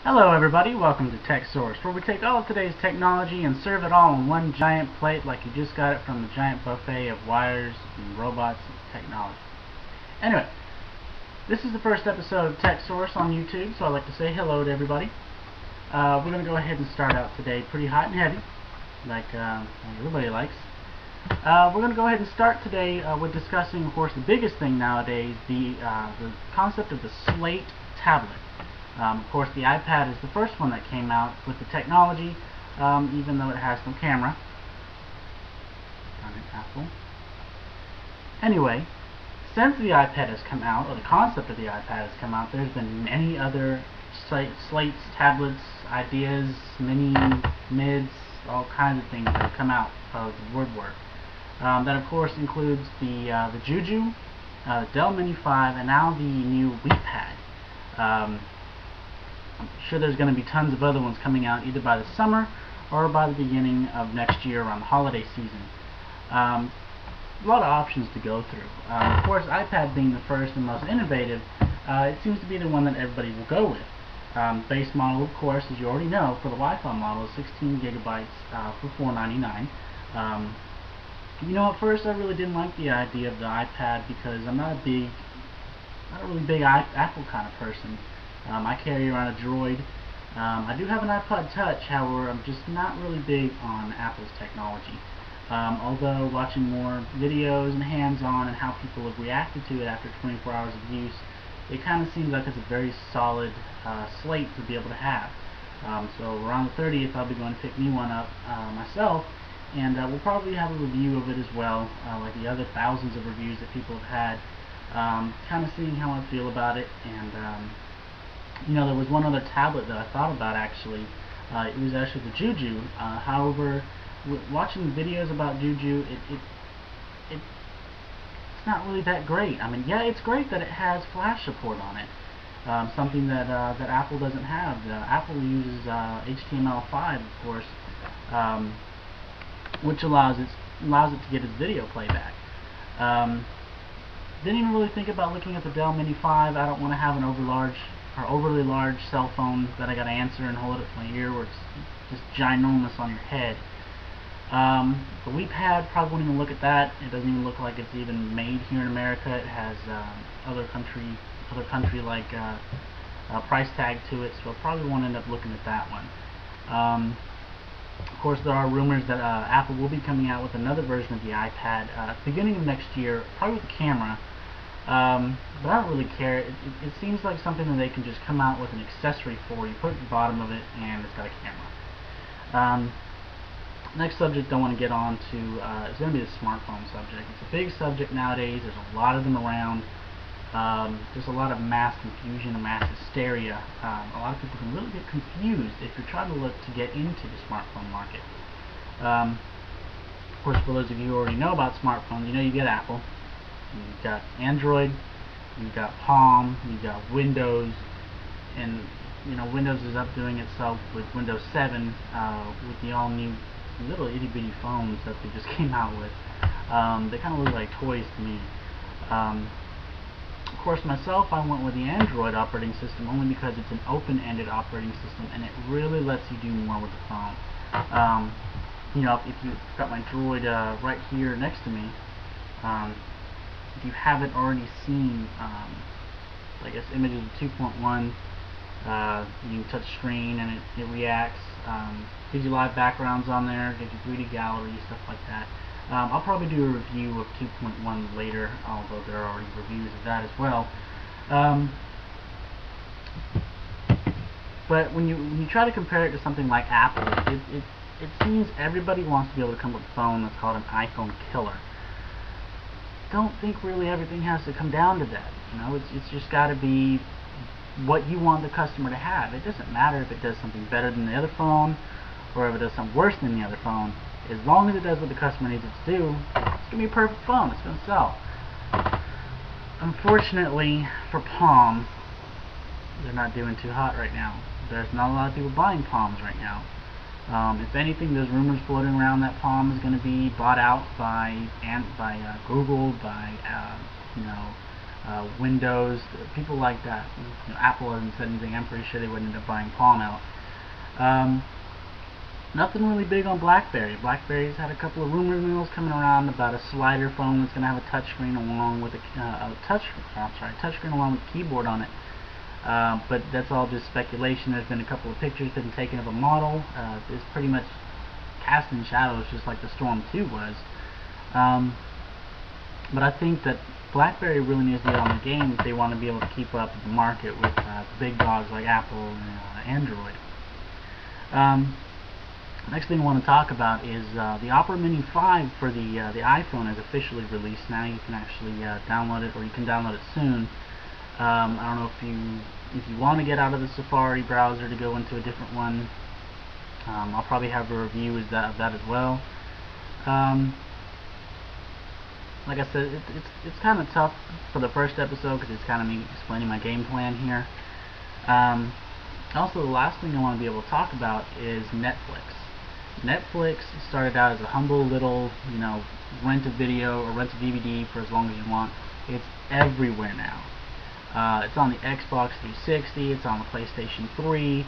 Hello everybody, welcome to Tech Source, where we take all of today's technology and serve it all on one giant plate like you just got it from a giant buffet of wires and robots and technology. Anyway, this is the first episode of Tech Source on YouTube, so I'd like to say hello to everybody. We're going to go ahead and start out today pretty hot and heavy, like everybody likes. We're going to go ahead and start today with discussing, of course, the biggest thing nowadays, the concept of the slate tablet. Of course, the iPad is the first one that came out with the technology, even though it has no camera. Darn it, Apple. Anyway, since the iPad has come out, or the concept of the iPad has come out, there's been many other slates, tablets, ideas, mini, mids, all kinds of things that have come out of the woodwork. That, of course, includes the Juju, the Dell Mini 5, and now the new WePad. I'm sure there's going to be tons of other ones coming out either by the summer or by the beginning of next year around the holiday season. A lot of options to go through. Of course, iPad being the first and most innovative, it seems to be the one that everybody will go with. Base model, of course, as you already know, for the Wi-Fi model is 16 gigabytes for $4.99. You know, at first I really didn't like the idea of the iPad because I'm not a really big Apple kind of person. I carry around a Droid. I do have an iPod Touch, however, I'm just not really big on Apple's technology. Although watching more videos and hands-on and how people have reacted to it after 24 hours of use, it kind of seems like it's a very solid slate to be able to have. So around the 30th, I'll be going to pick me one up myself, and we'll probably have a review of it as well, like the other thousands of reviews that people have had, kind of seeing how I feel about it. And you know, there was one other tablet that I thought about actually. It was actually the Juju. However, watching videos about Juju, it's not really that great. I mean, yeah, it's great that it has flash support on it. Something that that Apple doesn't have. Apple uses HTML5, of course, which allows it to get its video playback. Didn't even really think about looking at the Dell Mini 5. I don't want to have an overly large cell phone that I gotta answer and hold it up to my ear where it's just ginormous on your head. The WePad, probably won't even look at that. It doesn't even look like it's even made here in America. It has other country like price tag to it, so I probably won't end up looking at that one. Of course, there are rumors that Apple will be coming out with another version of the iPad at the beginning of next year, probably with a camera. But I don't really care. It seems like something that they can just come out with an accessory for. You put it at the bottom of it and it's got a camera. Next subject I want to get on to is going to be the smartphone subject. It's a big subject nowadays. There's a lot of them around. There's a lot of mass confusion and mass hysteria. A lot of people can really get confused if you're trying to look to get into the smartphone market. Of course, for those of you who already know about smartphones, you know you get Apple. You've got Android, you've got Palm, you've got Windows, and you know Windows is updoing itself with Windows 7 with the all-new little itty-bitty phones that they just came out with. They kind of look like toys to me. Of course, myself, I went with the Android operating system only because it's an open-ended operating system and it really lets you do more with the phone. You know, if you've got my Droid right here next to me, if you haven't already seen, I guess, images of 2.1, you can touch screen and it reacts, gives you live backgrounds on there, gives you 3D gallery, stuff like that. I'll probably do a review of 2.1 later, although there are already reviews of that as well. But when you try to compare it to something like Apple, it seems everybody wants to be able to come up with a phone that's called an iPhone killer. Don't think really everything has to come down to that. You know, it's just got to be what you want the customer to have. It doesn't matter if it does something better than the other phone or if it does something worse than the other phone. As long as it does what the customer needs it to do, it's going to be a perfect phone. It's going to sell. Unfortunately for Palm, they're not doing too hot right now. There's not a lot of people buying Palms right now. If anything, there's rumors floating around that Palm is going to be bought out by Google, by you know, Windows, people like that. Apple hasn't said anything. I'm pretty sure they wouldn't end up buying Palm out. Nothing really big on BlackBerry. BlackBerry's had a couple of rumor mills coming around about a slider phone that's going to have a touchscreen along with a touchscreen along with a keyboard on it. But that's all just speculation. There's been a couple of pictures been taken of a model. It's pretty much cast in shadows, just like the Storm 2 was. But I think that BlackBerry really needs to get on the game if they want to be able to keep up with the market with the big dogs like Apple and Android. Next thing I want to talk about is the Opera Mini 5 for the iPhone is officially released now. You can actually download it, or you can download it soon. I don't know if you want to get out of the Safari browser to go into a different one. I'll probably have a review of that as well. Like I said, it's kind of tough for the first episode because it's kind of me explaining my game plan here. Also, the last thing I want to be able to talk about is Netflix. Netflix started out as a humble little, rent a video or rent a DVD for as long as you want. It's everywhere now. It's on the Xbox 360, it's on the PlayStation 3,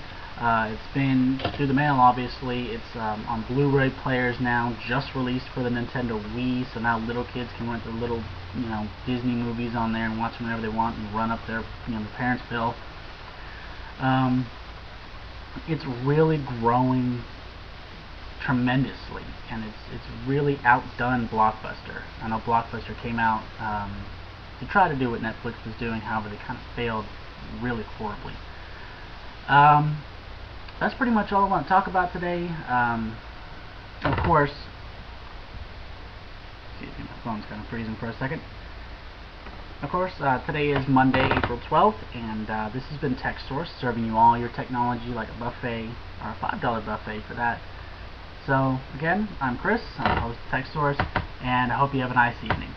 it's been through the mail obviously, it's on Blu-ray players now, just released for the Nintendo Wii, so now little kids can rent their little, Disney movies on there and watch them whenever they want and run up their, the parents' bill. It's really growing tremendously, and it's really outdone Blockbuster. I know Blockbuster came out to try to do what Netflix was doing, however they kind of failed really horribly. That's pretty much all I want to talk about today. Of course, excuse me, my phone's kind of freezing for a second. Of course, today is Monday, April 12th, and this has been Tech Source, serving you all your technology like a buffet, or a $5 buffet for that. So, again, I'm Chris, I'm the host of Tech Source, and I hope you have a nice evening.